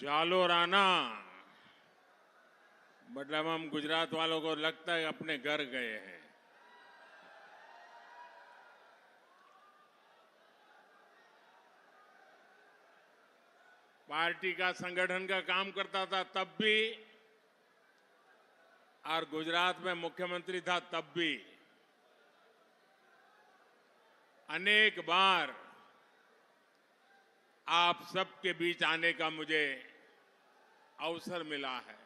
जालोर आना मतलब हम गुजरात वालों को लगता है अपने घर गए हैं। पार्टी का संगठन का काम करता था तब भी और गुजरात में मुख्यमंत्री था तब भी अनेक बार आप सबके बीच आने का मुझे अवसर मिला है।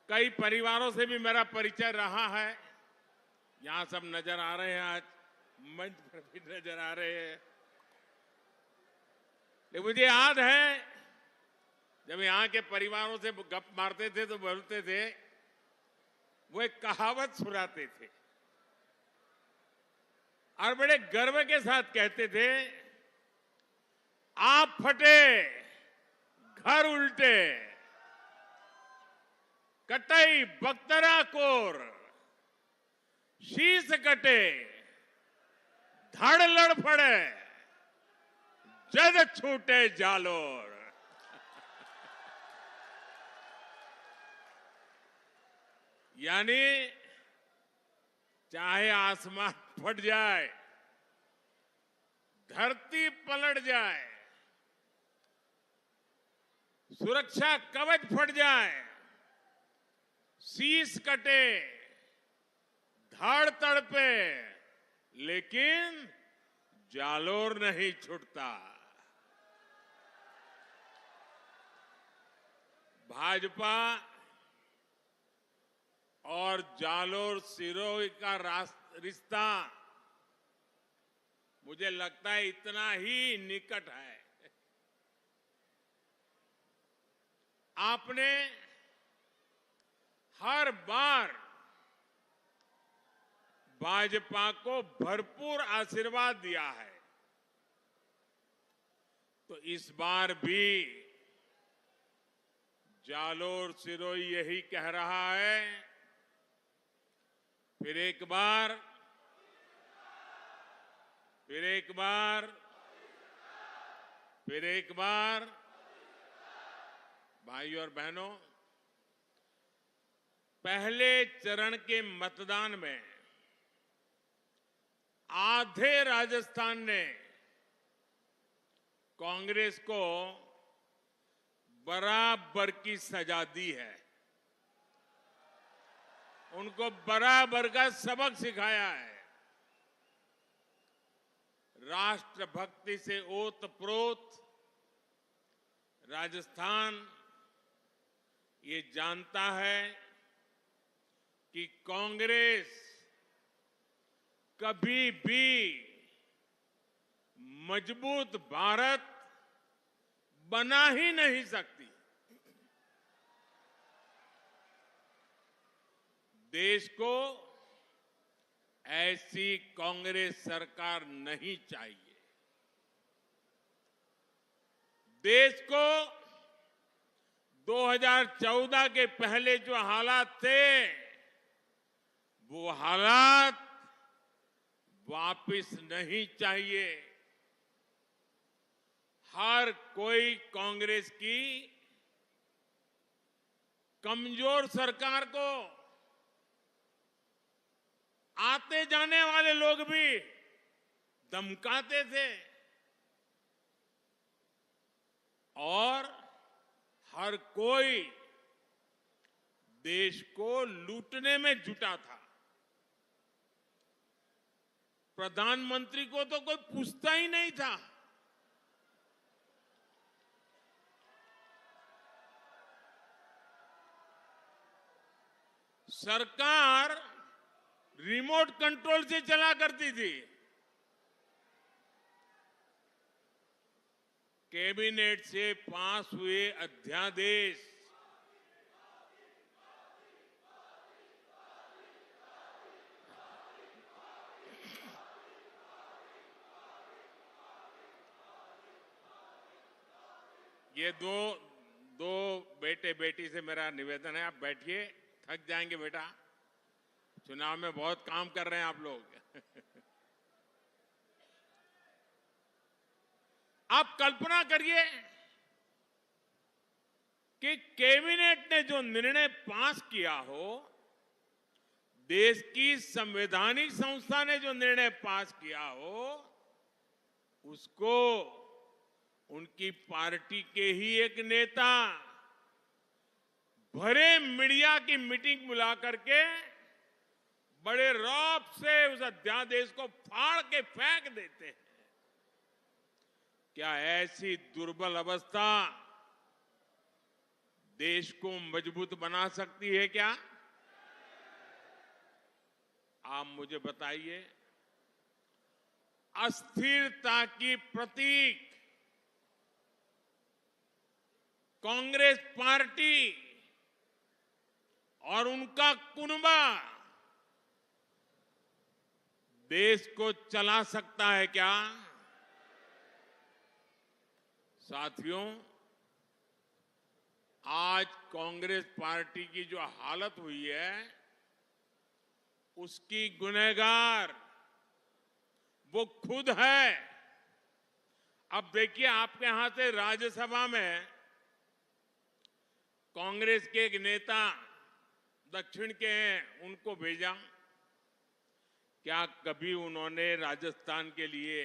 कई परिवारों से भी मेरा परिचय रहा है। यहां सब नजर आ रहे हैं, आज मंच पर भी नजर आ रहे हैं। लेकिन मुझे याद है जब यहां के परिवारों से गप मारते थे तो बोलते थे, वो एक कहावत सुनाते थे और बड़े गर्व के साथ कहते थे, आप फटे घर उल्टे, कटई बख्तरा कोर, शीश कटे धड़ लड़ फड़े, जद छूटे जालोर। यानी चाहे आसमान फट जाए, धरती पलट जाए, सुरक्षा कवच फट जाए, शीश कटे, धड़ तड़पे, लेकिन जालोर नहीं छूटता। भाजपा और जालोर सिरोही का रिश्ता मुझे लगता है इतना ही निकट है। आपने हर बार भाजपा को भरपूर आशीर्वाद दिया है, तो इस बार भी जालोर सिरोही यही कह रहा है, फिर एक बार भाई और बहनों, पहले चरण के मतदान में आधे राजस्थान ने कांग्रेस को बराबर की सजा दी है, उनको बराबर का सबक सिखाया है। राष्ट्रभक्ति से ओतप्रोत राजस्थान ये जानता है कि कांग्रेस कभी भी मजबूत भारत बना ही नहीं सकती। देश को ऐसी कांग्रेस सरकार नहीं चाहिए। देश को 2014 के पहले जो हालात थे, वो हालात वापस नहीं चाहिए। हर कोई कांग्रेस की कमजोर सरकार को, आते जाने वाले लोग भी धमकाते थे और हर कोई देश को लूटने में जुटा था। प्रधानमंत्री को तो कोई पूछता ही नहीं था। सरकार रिमोट कंट्रोल से चला करती थी। कैबिनेट से पास हुए अध्यादेश ये दो बेटे बेटी से मेरा निवेदन है, आप बैठिए, थक जाएंगे बेटा, चुनाव में बहुत काम कर रहे हैं आप लोग। आप कल्पना करिए कि कैबिनेट ने जो निर्णय पास किया हो, देश की संवैधानिक संस्था ने जो निर्णय पास किया हो, उसको उनकी पार्टी के ही एक नेता भरे मीडिया की मीटिंग बुला करके बड़े रौब से उस अध्यादेश को फाड़ के फेंक देते हैं। क्या ऐसी दुर्बल अवस्था देश को मजबूत बना सकती है क्या? आप मुझे बताइए। अस्थिरता की प्रतीक कांग्रेस पार्टी और उनका कुनबा देश को चला सकता है क्या? साथियों, आज कांग्रेस पार्टी की जो हालत हुई है, उसकी गुनहगार वो खुद है। अब देखिए, आपके यहां से राज्यसभा में कांग्रेस के एक नेता दक्षिण के हैं, उनको भेजा। क्या कभी उन्होंने राजस्थान के लिए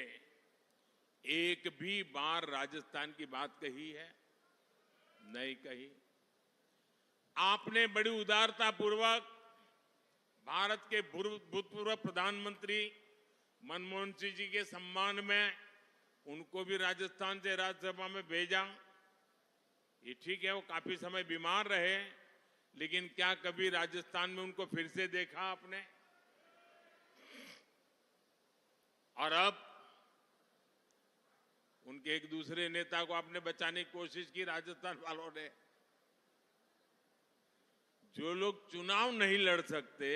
एक भी बार राजस्थान की बात कही है? नहीं कही। आपने बड़ी उदारतापूर्वक भारत के भूतपूर्व प्रधानमंत्री मनमोहन सिंह जी के सम्मान में उनको भी राजस्थान से राज्यसभा में भेजा। ये ठीक है, वो काफी समय बीमार रहे, लेकिन क्या कभी राजस्थान में उनको फिर से देखा आपने? और अब उनके एक दूसरे नेता को आपने बचाने की कोशिश की राजस्थान वालों ने। जो लोग चुनाव नहीं लड़ सकते,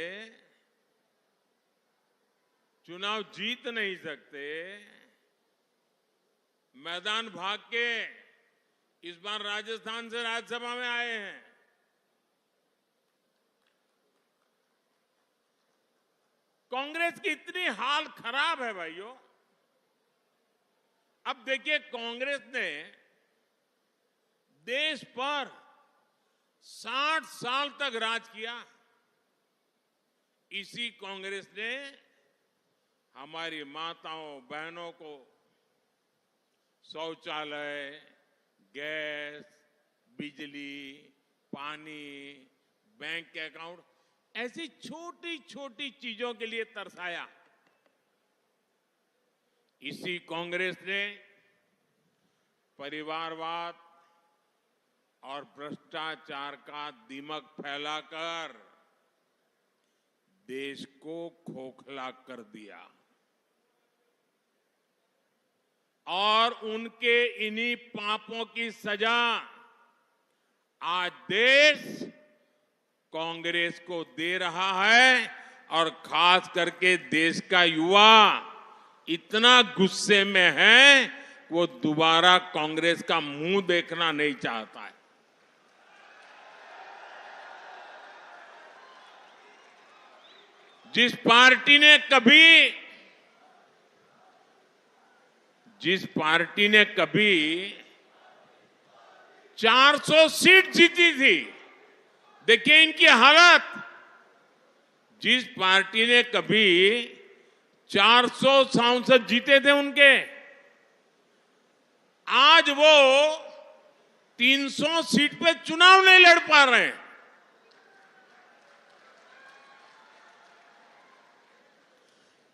चुनाव जीत नहीं सकते, मैदान भाग के इस बार राजस्थान से राज्यसभा में आए हैं। कांग्रेस की इतनी हाल खराब है भाइयों। अब देखिए, कांग्रेस ने देश पर 60 साल तक राज किया। इसी कांग्रेस ने हमारी माताओं बहनों को शौचालय, गैस, बिजली, पानी, बैंक के अकाउंट, ऐसी छोटी छोटी चीजों के लिए तरसाया। इसी कांग्रेस ने परिवारवाद और भ्रष्टाचार का दीमक फैलाकर देश को खोखला कर दिया। और उनके इन्हीं पापों की सजा आज देश कांग्रेस को दे रहा है। और खास करके देश का युवा इतना गुस्से में है, वो दोबारा कांग्रेस का मुंह देखना नहीं चाहता है। जिस पार्टी ने कभी 400 सीट जीती थी, देखिए इनकी हालत। जिस पार्टी ने कभी 400 सांसद जीते थे उनके, आज वो 300 सीट पे चुनाव नहीं लड़ पा रहे हैं।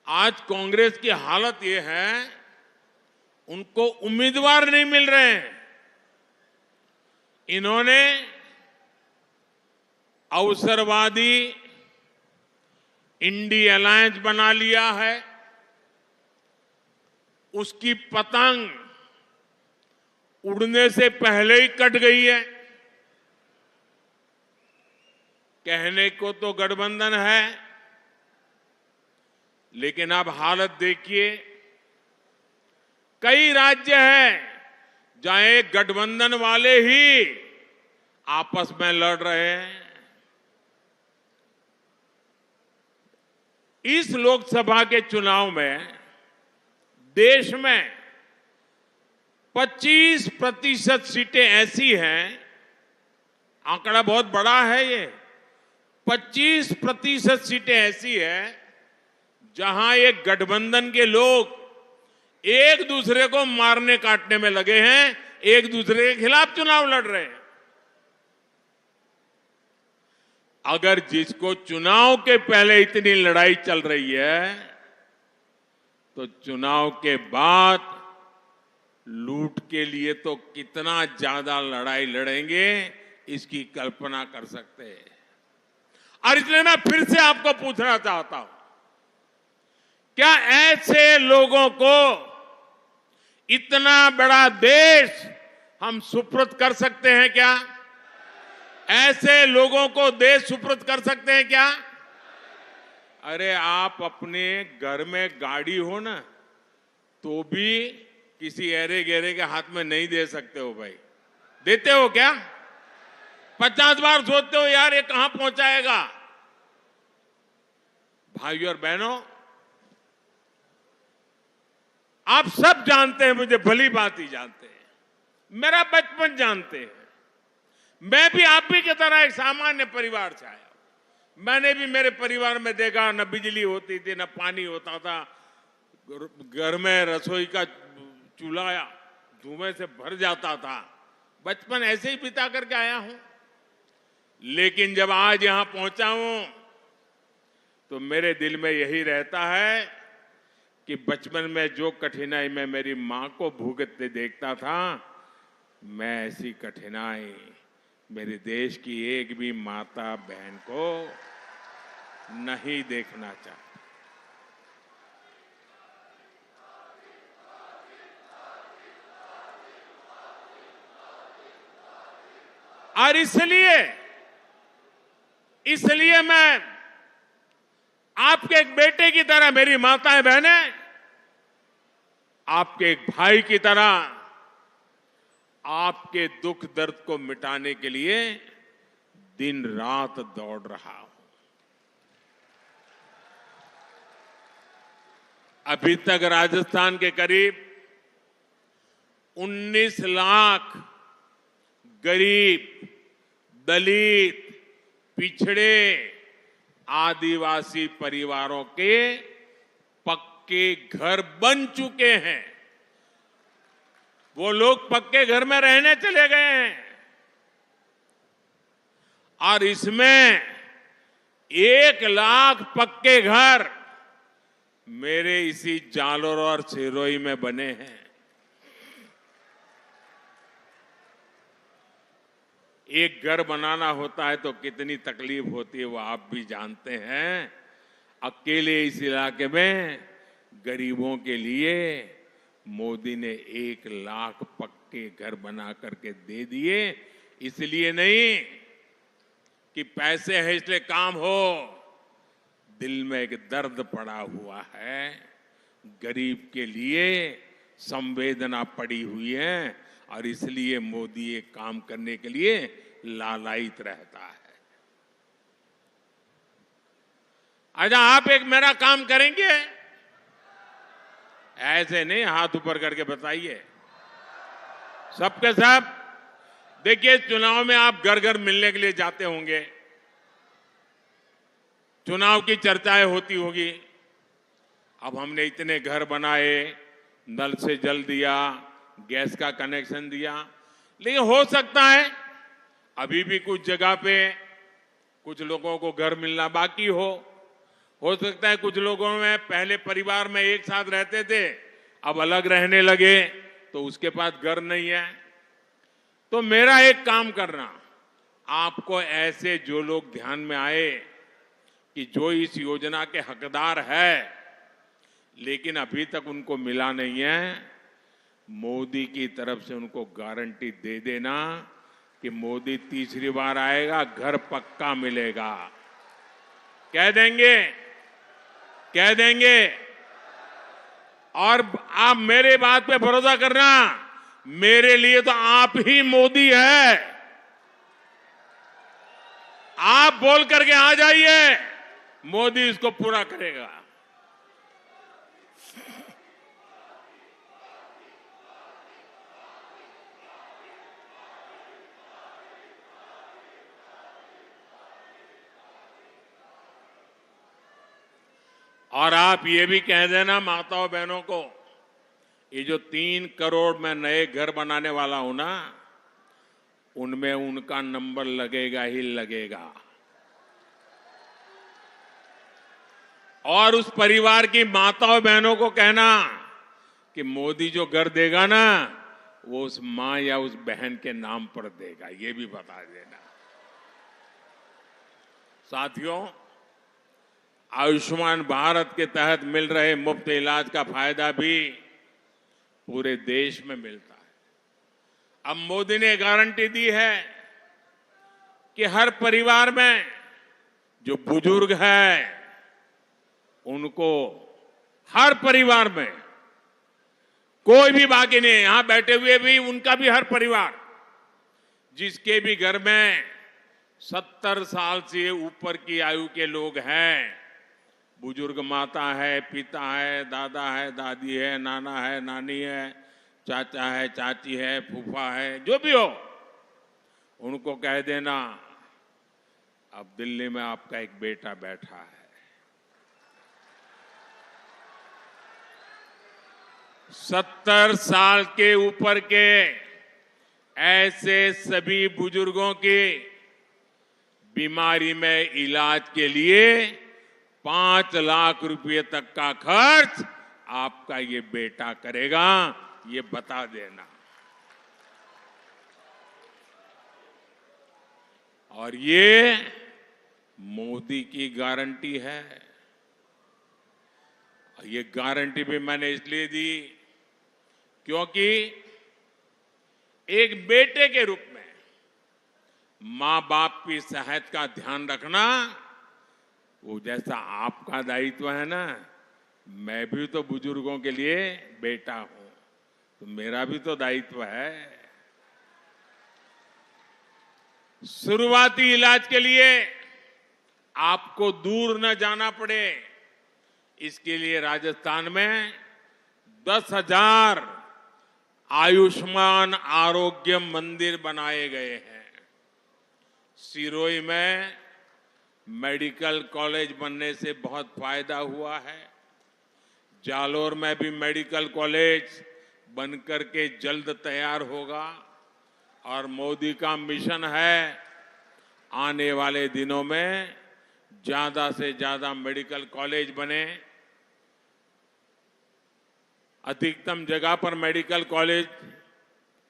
आज कांग्रेस की हालत ये है, उनको उम्मीदवार नहीं मिल रहे हैं। इन्होंने अवसरवादी इंडी अलायंस बना लिया है। उसकी पतंग उड़ने से पहले ही कट गई है। कहने को तो गठबंधन है, लेकिन अब हालत देखिए। कई राज्य हैं जहां एक गठबंधन वाले ही आपस में लड़ रहे हैं। इस लोकसभा के चुनाव में देश में 25% सीटें ऐसी हैं, आंकड़ा बहुत बड़ा है ये, 25% सीटें ऐसी है जहां एक गठबंधन के लोग एक दूसरे को मारने काटने में लगे हैं, एक दूसरे के खिलाफ चुनाव लड़ रहे हैं। अगर जिसको चुनाव के पहले इतनी लड़ाई चल रही है, तो चुनाव के बाद लूट के लिए तो कितना ज्यादा लड़ाई लड़ेंगे, इसकी कल्पना कर सकते हैं। और इसलिए मैं फिर से आपको पूछना चाहता हूं, क्या ऐसे लोगों को इतना बड़ा देश हम सुपुर्द कर सकते हैं क्या? ऐसे लोगों को देश सुपुर्द कर सकते हैं क्या? अरे आप अपने घर में गाड़ी हो ना, तो भी किसी ऐरे गहरे के हाथ में नहीं दे सकते हो भाई। देते हो क्या? 50 बार सोचते हो यार ये कहां पहुंचाएगा। भाइयों और बहनों, आप सब जानते हैं, मुझे भली बात ही जानते हैं, मेरा बचपन जानते हैं। मैं भी आप भी की तरह एक सामान्य परिवार से आया। मैंने भी मेरे परिवार में देखा, न बिजली होती थी, न पानी होता था, घर में रसोई का चूल्हा धुएं से भर जाता था। बचपन ऐसे ही बिता करके आया हूं। लेकिन जब आज यहां पहुंचा हूं, तो मेरे दिल में यही रहता है कि बचपन में जो कठिनाई मैं मेरी मां को भुगतते देखता था, मैं ऐसी कठिनाई मेरे देश की एक भी माता बहन को नहीं देखना चाहता। और इसलिए मैं आपके एक बेटे की तरह, मेरी माताएं बहनें, आपके एक भाई की तरह आपके दुख दर्द को मिटाने के लिए दिन रात दौड़ रहा हूं। अभी तक राजस्थान के करीब 19 लाख गरीब, दलित, पिछड़े, आदिवासी परिवारों के पक्के घर बन चुके हैं। वो लोग पक्के घर में रहने चले गए हैं। और इसमें 1 लाख पक्के घर मेरे इसी जालोर और सिरोही में बने हैं। एक घर बनाना होता है तो कितनी तकलीफ होती है, वो आप भी जानते हैं। अकेले इस इलाके में गरीबों के लिए मोदी ने 1 लाख पक्के घर बना करके दे दिए। इसलिए नहीं कि पैसे है इसलिए काम हो, दिल में एक दर्द पड़ा हुआ है, गरीब के लिए संवेदना पड़ी हुई है, और इसलिए मोदी ये काम करने के लिए लालायित रहता है। अच्छा, आप एक मेरा काम करेंगे? ऐसे नहीं हाथ ऊपर करके बताइए। सबके सब देखिए, चुनाव में आप घर घर मिलने के लिए जाते होंगे, चुनाव की चर्चाएं होती होगी। अब हमने इतने घर बनाए, नल से जल दिया, गैस का कनेक्शन दिया, लेकिन हो सकता है अभी भी कुछ जगह पे कुछ लोगों को घर मिलना बाकी हो सकता है कुछ लोगों में पहले परिवार में एक साथ रहते थे, अब अलग रहने लगे तो उसके पास घर नहीं है। तो मेरा एक काम करना, आपको ऐसे जो लोग ध्यान में आए कि जो इस योजना के हकदार है लेकिन अभी तक उनको मिला नहीं है, मोदी की तरफ से उनको गारंटी दे देना कि मोदी तीसरी बार आएगा, घर पक्का मिलेगा। कह देंगे, कह देंगे। और आप मेरे बात पे भरोसा करना, मेरे लिए तो आप ही मोदी है। आप बोल करके आ जाइए, मोदी इसको पूरा करेगा। और आप ये भी कह देना माताओं बहनों को, ये जो 3 करोड़ मैं नए घर बनाने वाला हूं ना, उनमें उनका नंबर लगेगा ही लगेगा। और उस परिवार की माताओं बहनों को कहना कि मोदी जो घर देगा ना, वो उस मां या उस बहन के नाम पर देगा, ये भी बता देना। साथियों, आयुष्मान भारत के तहत मिल रहे मुफ्त इलाज का फायदा भी पूरे देश में मिलता है। अब मोदी ने गारंटी दी है कि हर परिवार में जो बुजुर्ग है, उनको हर परिवार में कोई भी बाकी नहीं, यहां बैठे हुए भी उनका भी हर परिवार जिसके भी घर में 70 साल से ऊपर की आयु के लोग हैं, बुजुर्ग माता है, पिता है, दादा है, दादी है, नाना है, नानी है, चाचा है, चाची है, फूफा है, जो भी हो, उनको कह देना अब दिल्ली में आपका एक बेटा बैठा है। 70 साल के ऊपर के ऐसे सभी बुजुर्गों की बीमारी में इलाज के लिए 5 लाख रुपए तक का खर्च आपका ये बेटा करेगा, ये बता देना। और ये मोदी की गारंटी है। ये गारंटी भी मैंने इसलिए दी क्योंकि एक बेटे के रूप में मां बाप की सेहत का ध्यान रखना, वो जैसा आपका दायित्व है ना, मैं भी तो बुजुर्गों के लिए बेटा हूं, तो मेरा भी तो दायित्व है। शुरुआती इलाज के लिए आपको दूर न जाना पड़े, इसके लिए राजस्थान में 10,000 आयुष्मान आरोग्य मंदिर बनाए गए हैं। सिरोही में मेडिकल कॉलेज बनने से बहुत फायदा हुआ है। जालोर में भी मेडिकल कॉलेज बनकर के जल्द तैयार होगा। और मोदी का मिशन है आने वाले दिनों में ज्यादा से ज्यादा मेडिकल कॉलेज बने, अधिकतम जगह पर मेडिकल कॉलेज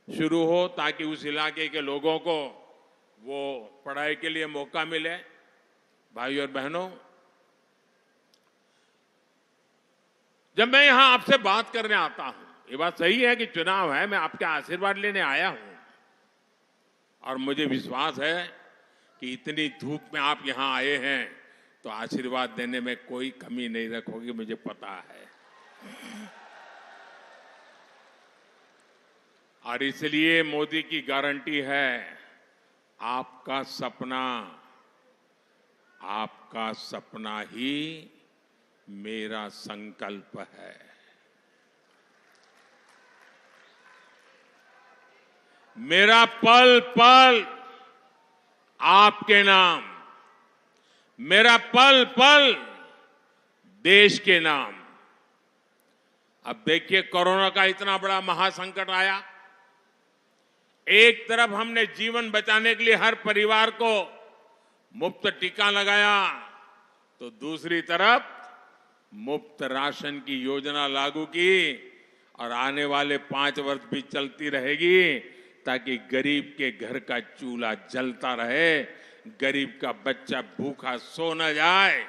शुरू हो ताकि उस इलाके के लोगों को वो पढ़ाई के लिए मौका मिले। भाई और बहनों, जब मैं यहां आपसे बात करने आता हूं, ये बात सही है कि चुनाव है, मैं आपके आशीर्वाद लेने आया हूं, और मुझे विश्वास है कि इतनी धूप में आप यहां आए हैं तो आशीर्वाद देने में कोई कमी नहीं रखोगे, मुझे पता है। और इसलिए मोदी की गारंटी है, आपका सपना ही मेरा संकल्प है। मेरा पल पल आपके नाम, मेरा पल पल देश के नाम। अब देखिए, कोरोना का इतना बड़ा महासंकट आया, एक तरफ हमने जीवन बचाने के लिए हर परिवार को मुफ्त टीका लगाया, तो दूसरी तरफ मुफ्त राशन की योजना लागू की, और आने वाले 5 वर्ष भी चलती रहेगी ताकि गरीब के घर का चूल्हा जलता रहे, गरीब का बच्चा भूखा सो न जाए।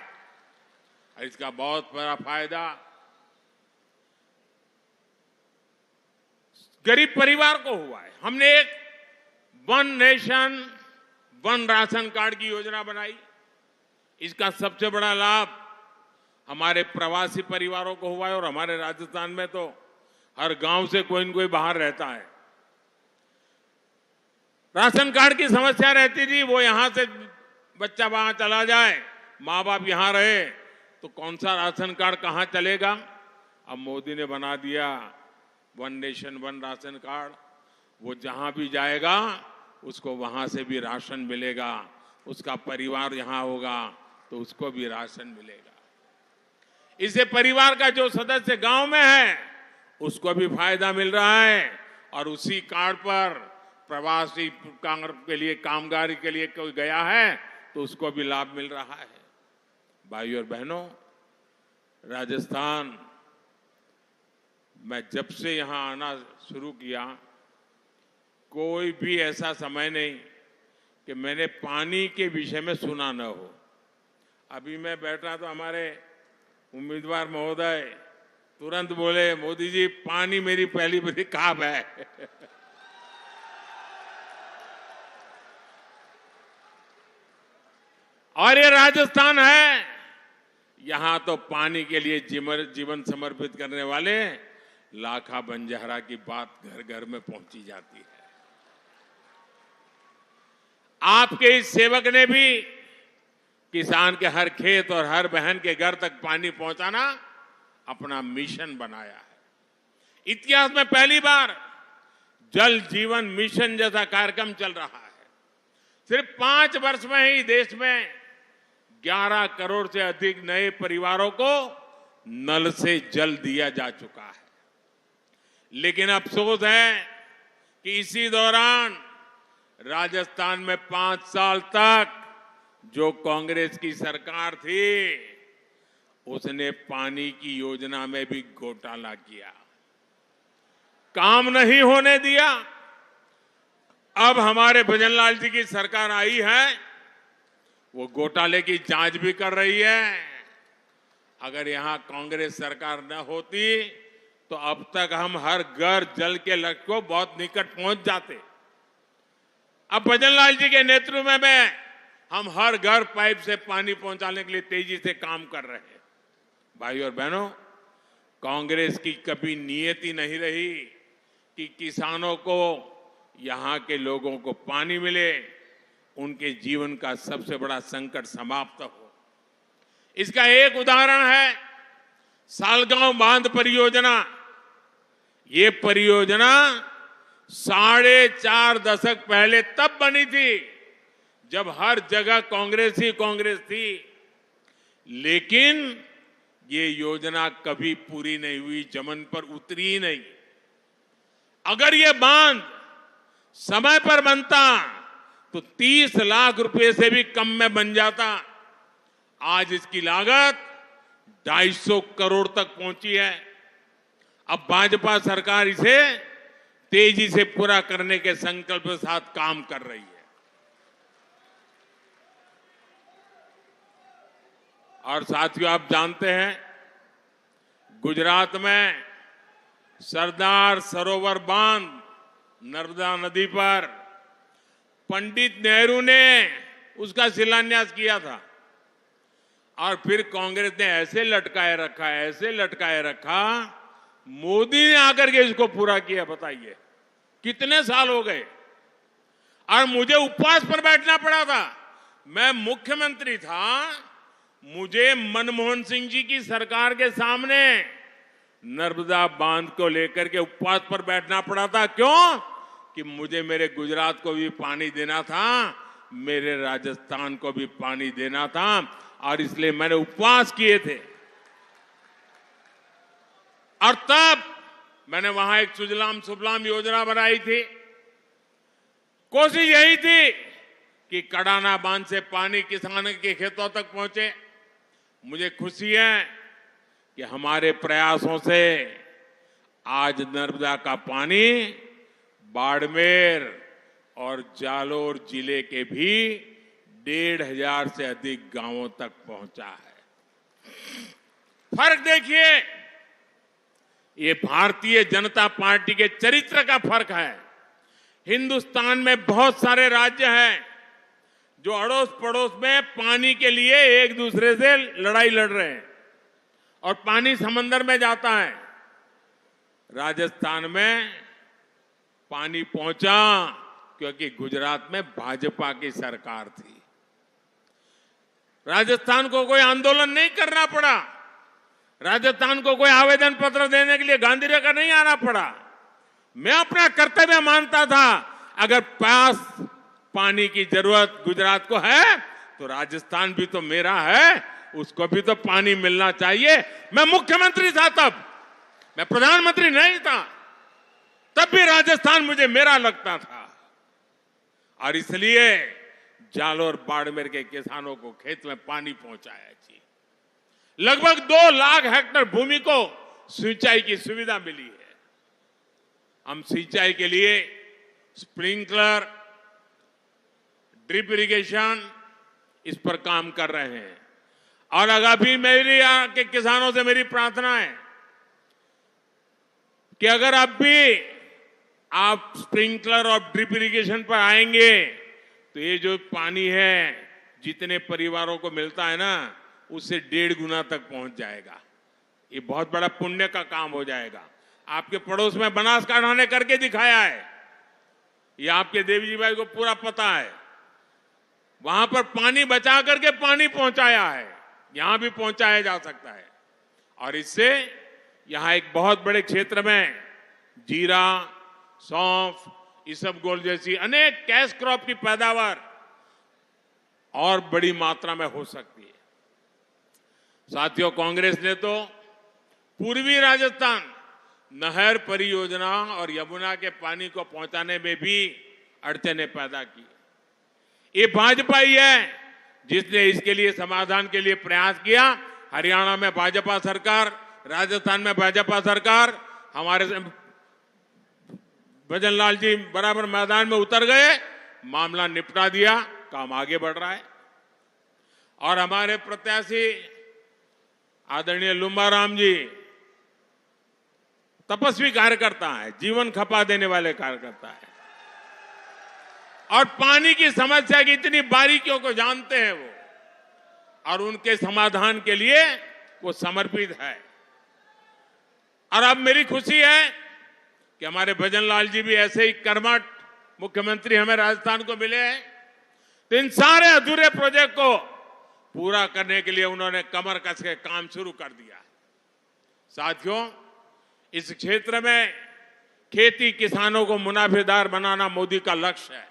इसका बहुत बड़ा फायदा गरीब परिवार को हुआ है। हमने एक 1 नेशन 1 राशन कार्ड की योजना बनाई। इसका सबसे बड़ा लाभ हमारे प्रवासी परिवारों को हुआ है, और हमारे राजस्थान में तो हर गांव से कोई न कोई बाहर रहता है। राशन कार्ड की समस्या रहती थी, वो यहां से बच्चा वहां चला जाए, माँ बाप यहां रहे, तो कौन सा राशन कार्ड कहां चलेगा। अब मोदी ने बना दिया 1 नेशन 1 राशन कार्ड। वो जहां भी जाएगा उसको वहां से भी राशन मिलेगा, उसका परिवार यहां होगा तो उसको भी राशन मिलेगा। इससे परिवार का जो सदस्य गांव में है उसको भी फायदा मिल रहा है और उसी कार्ड पर प्रवासी के लिए, कामगारी के लिए कोई गया है तो उसको भी लाभ मिल रहा है। भाइयों और बहनों, राजस्थान मैं जब से यहां आना शुरू किया, कोई भी ऐसा समय नहीं कि मैंने पानी के विषय में सुना न हो। अभी मैं बैठा तो हमारे उम्मीदवार महोदय तुरंत बोले, मोदी जी पानी मेरी पहली बड़ी ख्वाब है। और ये राजस्थान है, यहां तो पानी के लिए जीवन समर्पित करने वाले लाखा बंजारा की बात घर घर में पहुंची जाती है। आपके इस सेवक ने भी किसान के हर खेत और हर बहन के घर तक पानी पहुंचाना अपना मिशन बनाया है। इतिहास में पहली बार जल जीवन मिशन जैसा कार्यक्रम चल रहा है। सिर्फ 5 वर्ष में ही देश में 11 करोड़ से अधिक नए परिवारों को नल से जल दिया जा चुका है। लेकिन अफसोस है कि इसी दौरान राजस्थान में 5 साल तक जो कांग्रेस की सरकार थी उसने पानी की योजना में भी घोटाला किया, काम नहीं होने दिया। अब हमारे भजनलाल जी की सरकार आई है, वो घोटाले की जांच भी कर रही है। अगर यहां कांग्रेस सरकार न होती तो अब तक हम हर घर जल के लक्ष्य को बहुत निकट पहुंच जाते। अब भजनलाल जी के नेतृत्व में हम हर घर पाइप से पानी पहुंचाने के लिए तेजी से काम कर रहे हैं। भाइयों और बहनों, कांग्रेस की कभी नीयत ही नहीं रही कि किसानों को, यहां के लोगों को पानी मिले, उनके जीवन का सबसे बड़ा संकट समाप्त हो। इसका एक उदाहरण है सालगांव बांध परियोजना। ये परियोजना 4.5 दशक पहले तब बनी थी जब हर जगह कांग्रेस ही कांग्रेस थी, लेकिन ये योजना कभी पूरी नहीं हुई, जमीन पर उतरी ही नहीं। अगर ये बांध समय पर बनता तो 30 लाख रुपए से भी कम में बन जाता। आज इसकी लागत 250 करोड़ तक पहुंची है। अब भाजपा सरकार इसे तेजी से पूरा करने के संकल्प के साथ काम कर रही है। और साथियों, आप जानते हैं गुजरात में सरदार सरोवर बांध नर्मदा नदी पर पंडित नेहरू ने उसका शिलान्यास किया था और फिर कांग्रेस ने ऐसे लटकाए रखा, मोदी ने आकर के इसको पूरा किया। बताइए कितने साल हो गए। और मुझे उपवास पर बैठना पड़ा था। मैं मुख्यमंत्री था, मुझे मनमोहन सिंह जी की सरकार के सामने नर्मदा बांध को लेकर के उपवास पर बैठना पड़ा था। क्यों? कि मुझे मेरे गुजरात को भी पानी देना था, मेरे राजस्थान को भी पानी देना था, और इसलिए मैंने उपवास किए थे। और तब मैंने वहां एक सुजलाम सुफलाम योजना बनाई थी। कोशिश यही थी कि कड़ाना बांध से पानी किसानों के खेतों तक पहुंचे। मुझे खुशी है कि हमारे प्रयासों से आज नर्मदा का पानी बाड़मेर और जालोर जिले के भी 1,500 से अधिक गांवों तक पहुंचा है। फर्क देखिए, ये भारतीय जनता पार्टी के चरित्र का फर्क है। हिंदुस्तान में बहुत सारे राज्य हैं जो अड़ोस पड़ोस में पानी के लिए एक दूसरे से लड़ाई लड़ रहे हैं और पानी समंदर में जाता है। राजस्थान में पानी पहुंचा क्योंकि गुजरात में भाजपा की सरकार थी। राजस्थान को कोई आंदोलन नहीं करना पड़ा, राजस्थान को कोई आवेदन पत्र देने के लिए गांधीनगर नहीं आना पड़ा। मैं अपना कर्तव्य मानता था, अगर पास पानी की जरूरत गुजरात को है तो राजस्थान भी तो मेरा है, उसको भी तो पानी मिलना चाहिए। मैं मुख्यमंत्री था तब, मैं प्रधानमंत्री नहीं था, तब भी राजस्थान मुझे मेरा लगता था। और इसलिए जालोर बाड़मेर के किसानों को खेत में पानी पहुंचाया जी। लगभग 2 लाख हेक्टेयर भूमि को सिंचाई की सुविधा मिली है। हम सिंचाई के लिए स्प्रिंकलर, ड्रिप इरिगेशन, इस पर काम कर रहे हैं। और अगर भी मेरी यहाँ के किसानों से मेरी प्रार्थना है कि अगर अब भी आप स्प्रिंकलर और ड्रिप इरिगेशन पर आएंगे तो ये जो पानी है जितने परिवारों को मिलता है ना, उससे 1.5 गुना तक पहुंच जाएगा। ये बहुत बड़ा पुण्य का काम हो जाएगा। आपके पड़ोस में बनासकांठा ने करके दिखाया है, ये आपके देवजी भाई को पूरा पता है। वहां पर पानी बचा करके पानी पहुंचाया है, यहां भी पहुंचाया जा सकता है। और इससे यहां एक बहुत बड़े क्षेत्र में जीरा, सौंफ, इसबगोल जैसी अनेक कैश क्रॉप की पैदावार और बड़ी मात्रा में हो सकती है। साथियों, कांग्रेस ने तो पूर्वी राजस्थान नहर परियोजना और यमुना के पानी को पहुंचाने में भी अड़चनें पैदा की। ये भाजपा ही है जिसने इसके लिए समाधान के लिए प्रयास किया। हरियाणा में भाजपा सरकार, राजस्थान में भाजपा सरकार, हमारे भजन लाल जी बराबर मैदान में उतर गए, मामला निपटा दिया, काम आगे बढ़ रहा है। और हमारे प्रत्याशी आदरणीय लुम्बाराम जी तपस्वी कार्यकर्ता है, जीवन खपा देने वाले कार्यकर्ता है, और पानी की समस्या की इतनी बारीकियों को जानते हैं वो, और उनके समाधान के लिए वो समर्पित है। और अब मेरी खुशी है कि हमारे भजन लाल जी भी ऐसे ही कर्मठ मुख्यमंत्री हमें राजस्थान को मिले हैं। तो इन सारे अधूरे प्रोजेक्ट को पूरा करने के लिए उन्होंने कमर कस के काम शुरू कर दिया। साथियों, इस क्षेत्र में खेती किसानों को मुनाफेदार बनाना मोदी का लक्ष्य है।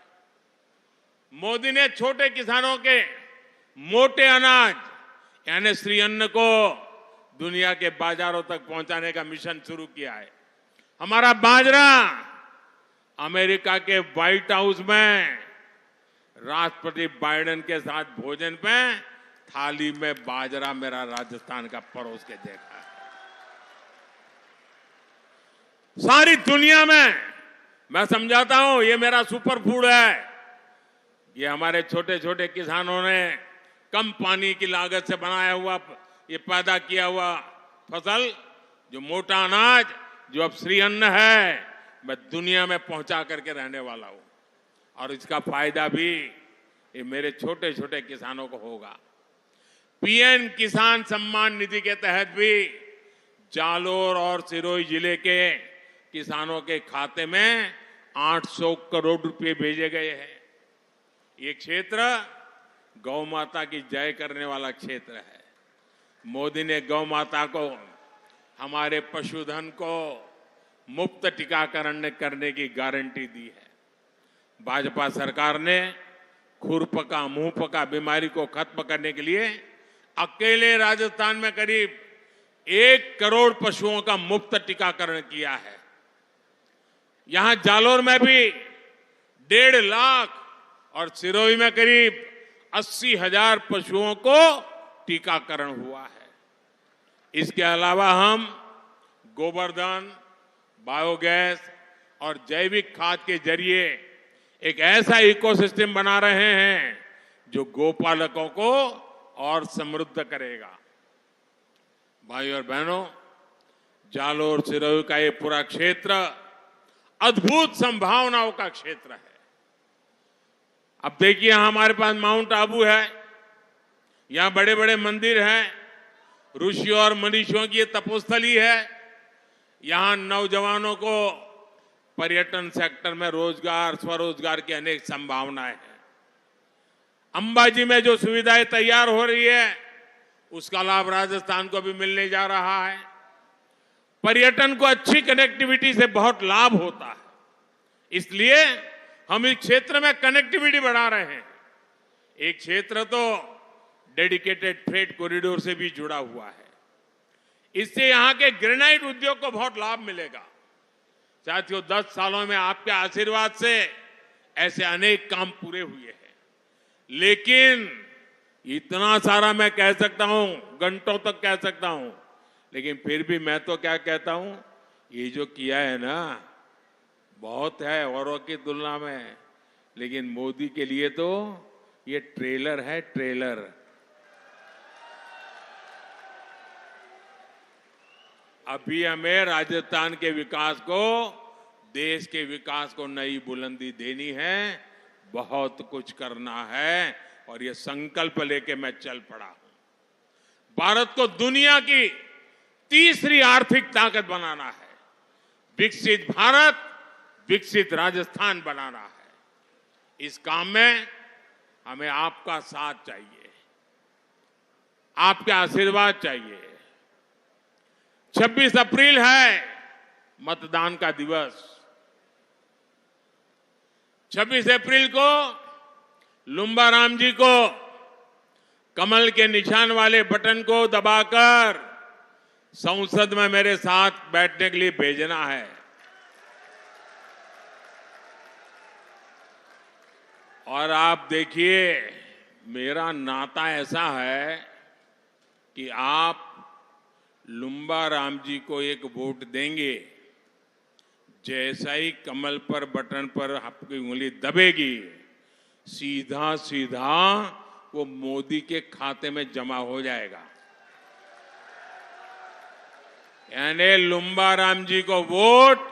मोदी ने छोटे किसानों के मोटे अनाज यानी श्री अन्न को दुनिया के बाजारों तक पहुंचाने का मिशन शुरू किया है। हमारा बाजरा अमेरिका के व्हाइट हाउस में राष्ट्रपति बाइडेन के साथ भोजन पे थाली में बाजरा मेरा राजस्थान का परोस के देखा है। सारी दुनिया में मैं समझाता हूं ये मेरा सुपर फूड है। ये हमारे छोटे छोटे किसानों ने कम पानी की लागत से बनाया हुआ, ये पैदा किया हुआ फसल, जो मोटा अनाज, जो अब श्री अन्न है, मैं दुनिया में पहुंचा करके रहने वाला हूं। और इसका फायदा भी ये मेरे छोटे छोटे किसानों को होगा। पीएम किसान सम्मान निधि के तहत भी जालोर और सिरोही जिले के किसानों के खाते में 800 करोड़ रुपए भेजे गए हैं। ये क्षेत्र गौ माता की जय करने वाला क्षेत्र है। मोदी ने गौ माता को, हमारे पशुधन को मुफ्त टीकाकरण करने की गारंटी दी है। भाजपा सरकार ने खुरपका, मुंहपका बीमारी को खत्म करने के लिए अकेले राजस्थान में करीब 1 करोड़ पशुओं का मुफ्त टीकाकरण किया है। यहां जालोर में भी 1.5 लाख और सिरोही में करीब 80,000 पशुओं को टीकाकरण हुआ है। इसके अलावा हम गोबरधन, बायोगैस और जैविक खाद के जरिए एक ऐसा इकोसिस्टम बना रहे हैं जो गोपालकों को और समृद्ध करेगा। भाइयों और बहनों, जालोर सिरोही का ये पूरा क्षेत्र अद्भुत संभावनाओं का क्षेत्र है। अब देखिए, हमारे पास माउंट आबू है, यहां बड़े बड़े मंदिर हैं, ऋषियों और मनीषियों की ये तपोस्थली है। यहां नौजवानों को पर्यटन सेक्टर में रोजगार, स्वरोजगार की अनेक संभावनाएं हैं। अंबाजी में जो सुविधाएं तैयार हो रही है, उसका लाभ राजस्थान को भी मिलने जा रहा है। पर्यटन को अच्छी कनेक्टिविटी से बहुत लाभ होता है, इसलिए हम इस क्षेत्र में कनेक्टिविटी बढ़ा रहे हैं। एक क्षेत्र तो डेडिकेटेड फ्रेट कॉरिडोर से भी जुड़ा हुआ है। इससे यहां के ग्रेनाइट उद्योग को बहुत लाभ मिलेगा। साथियों, 10 सालों में आपके आशीर्वाद से ऐसे अनेक काम पूरे हुए हैं। लेकिन इतना सारा मैं कह सकता हूं, घंटों तक कह सकता हूं, लेकिन फिर भी मैं तो क्या कहता हूं, ये जो किया है ना, बहुत है औरों की तुलना में, लेकिन मोदी के लिए तो ये ट्रेलर है, ट्रेलर। अभी हमें राजस्थान के विकास को, देश के विकास को नई बुलंदी देनी है, बहुत कुछ करना है, और ये संकल्प लेके मैं चल पड़ा हूं। भारत को दुनिया की तीसरी आर्थिक ताकत बनाना है। विकसित भारत, विकसित राजस्थान बनाना है। इस काम में हमें आपका साथ चाहिए, आपके आशीर्वाद चाहिए। 26 अप्रैल है मतदान का दिवस। 26 अप्रैल को लुम्बा राम जी को कमल के निशान वाले बटन को दबाकर संसद में मेरे साथ बैठने के लिए भेजना है। और आप देखिए, मेरा नाता ऐसा है कि आप लुम्बा राम जी को एक वोट देंगे, जैसा ही कमल पर बटन पर आपकी उंगली दबेगी, सीधा सीधा वो मोदी के खाते में जमा हो जाएगा। यानी लुम्बा राम जी को वोट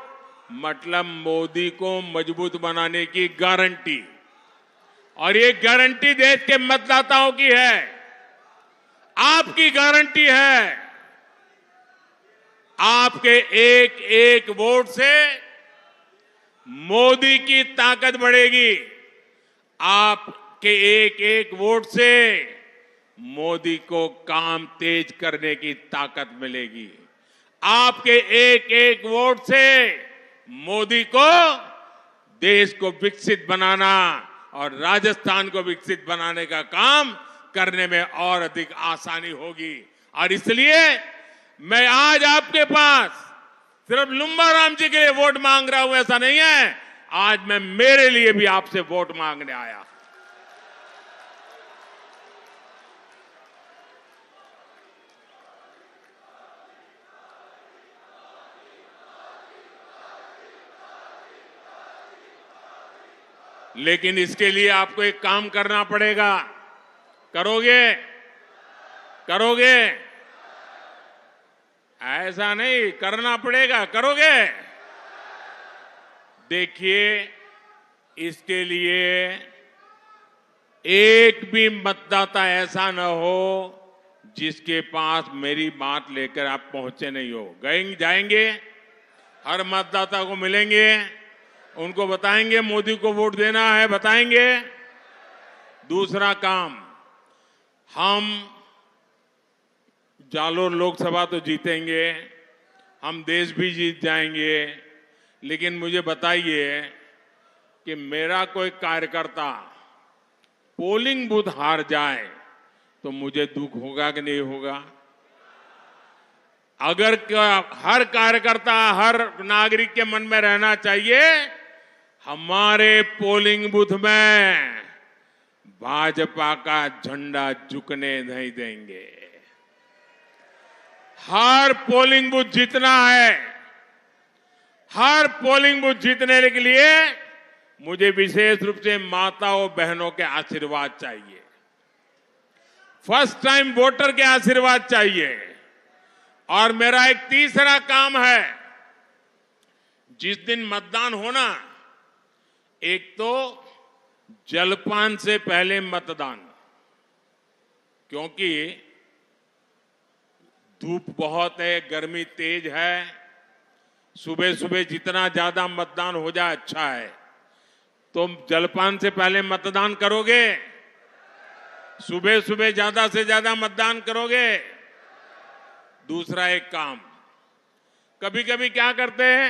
मतलब मोदी को मजबूत बनाने की गारंटी। और ये गारंटी देश के मतदाताओं की है, आपकी गारंटी है। आपके एक एक वोट से मोदी की ताकत बढ़ेगी। आपके एक एक वोट से मोदी को काम तेज करने की ताकत मिलेगी। आपके एक एक वोट से मोदी को देश को विकसित बनाना और राजस्थान को विकसित बनाने का काम करने में और अधिक आसानी होगी। और इसलिए मैं आज आपके पास सिर्फ लुम्बा राम जी के लिए वोट मांग रहा हूं, ऐसा नहीं है। आज मैं मेरे लिए भी आपसे वोट मांगने आया। लेकिन इसके लिए आपको एक काम करना पड़ेगा। करोगे? करोगे? ऐसा नहीं, करना पड़ेगा। करोगे? देखिए, इसके लिए एक भी मतदाता ऐसा न हो जिसके पास मेरी बात लेकर आप पहुंचे नहीं हो। गए जाएंगे, हर मतदाता को मिलेंगे, उनको बताएंगे मोदी को वोट देना है, बताएंगे। दूसरा काम, हम जालोर लोकसभा तो जीतेंगे, हम देश भी जीत जाएंगे, लेकिन मुझे बताइए कि मेरा कोई कार्यकर्ता पोलिंग बूथ हार जाए तो मुझे दुख होगा कि नहीं होगा? अगर हर कार्यकर्ता, हर नागरिक के मन में रहना चाहिए, हमारे पोलिंग बूथ में भाजपा का झंडा झुकने नहीं देंगे। हर पोलिंग बूथ जीतना है। हर पोलिंग बूथ जीतने के लिए मुझे विशेष रूप से माताओं बहनों के आशीर्वाद चाहिए, फर्स्ट टाइम वोटर के आशीर्वाद चाहिए। और मेरा एक तीसरा काम है, जिस दिन मतदान होना, एक तो जलपान से पहले मतदान, क्योंकि धूप बहुत है, गर्मी तेज है। सुबह सुबह जितना ज्यादा मतदान हो जाए अच्छा है। तो जलपान से पहले मतदान करोगे? सुबह सुबह ज्यादा से ज्यादा मतदान करोगे? दूसरा एक काम, कभी कभी क्या करते हैं,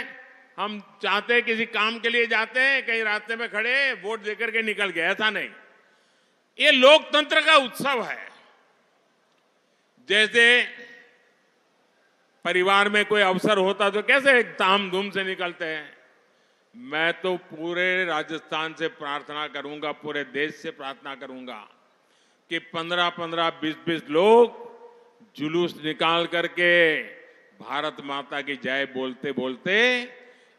हम चाहते हैं किसी काम के लिए जाते हैं, कहीं रास्ते में खड़े वोट देकर के निकल गए। ऐसा नहीं, ये लोकतंत्र का उत्सव है। जैसे परिवार में कोई अवसर होता तो कैसे धाम-धूम से निकलते हैं। मैं तो पूरे राजस्थान से प्रार्थना करूंगा, पूरे देश से प्रार्थना करूंगा कि 15-15, 20-20 लोग जुलूस निकाल करके भारत माता की जय बोलते बोलते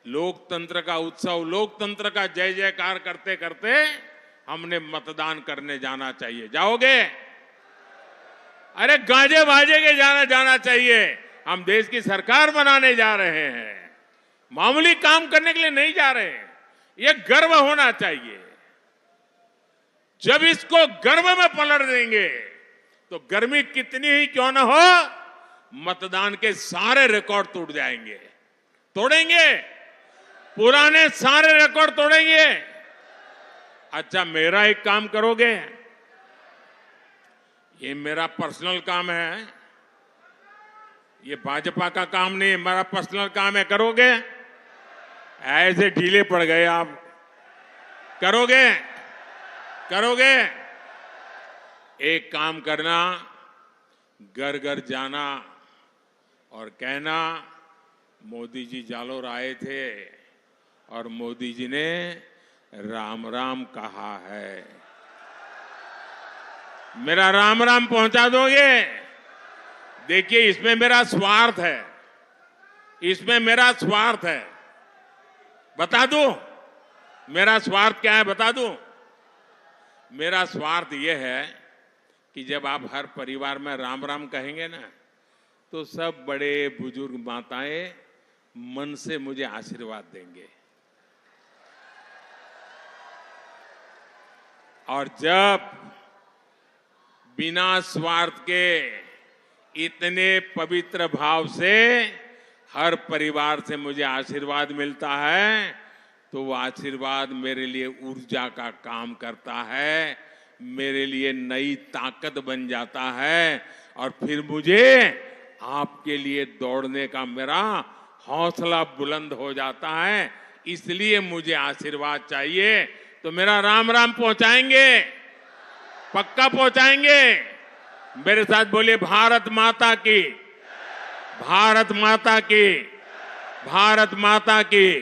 लोकतंत्र का उत्सव, लोकतंत्र का जय जयकार करते करते हमने मतदान करने जाना चाहिए। जाओगे? अरे गाजे बाजे के जाना चाहिए। हम देश की सरकार बनाने जा रहे हैं, मामूली काम करने के लिए नहीं जा रहे हैं। ये गर्व होना चाहिए। जब इसको गर्व में पलट देंगे तो गर्मी कितनी ही क्यों ना हो, मतदान के सारे रिकॉर्ड टूट जाएंगे। तोड़ेंगे, पुराने सारे रिकॉर्ड तोड़ेंगे। अच्छा, मेरा एक काम करोगे? ये मेरा पर्सनल काम है, ये भाजपा का काम नहीं, मेरा पर्सनल काम है। करोगे? ऐसे ढीले पड़ गए आप। करोगे? करोगे? एक काम करना, घर घर जाना और कहना मोदी जी जालोर आए थे और मोदी जी ने राम राम कहा है। मेरा राम राम पहुंचा दोगे? देखिए, इसमें मेरा स्वार्थ है, इसमें मेरा स्वार्थ है। बता दूं मेरा स्वार्थ क्या है? बता दूं? मेरा स्वार्थ यह है कि जब आप हर परिवार में राम राम कहेंगे ना, तो सब बड़े बुजुर्ग माताएं मन से मुझे आशीर्वाद देंगे। और जब बिना स्वार्थ के इतने पवित्र भाव से हर परिवार से मुझे आशीर्वाद मिलता है, तो वो आशीर्वाद मेरे लिए ऊर्जा का काम करता है, मेरे लिए नई ताकत बन जाता है और फिर मुझे आपके लिए दौड़ने का मेरा हौसला बुलंद हो जाता है। इसलिए मुझे आशीर्वाद चाहिए। तो मेरा राम राम पहुंचाएंगे? पक्का पहुंचाएंगे? मेरे साथ बोलिए, भारत माता की, भारत माता की, भारत माता की।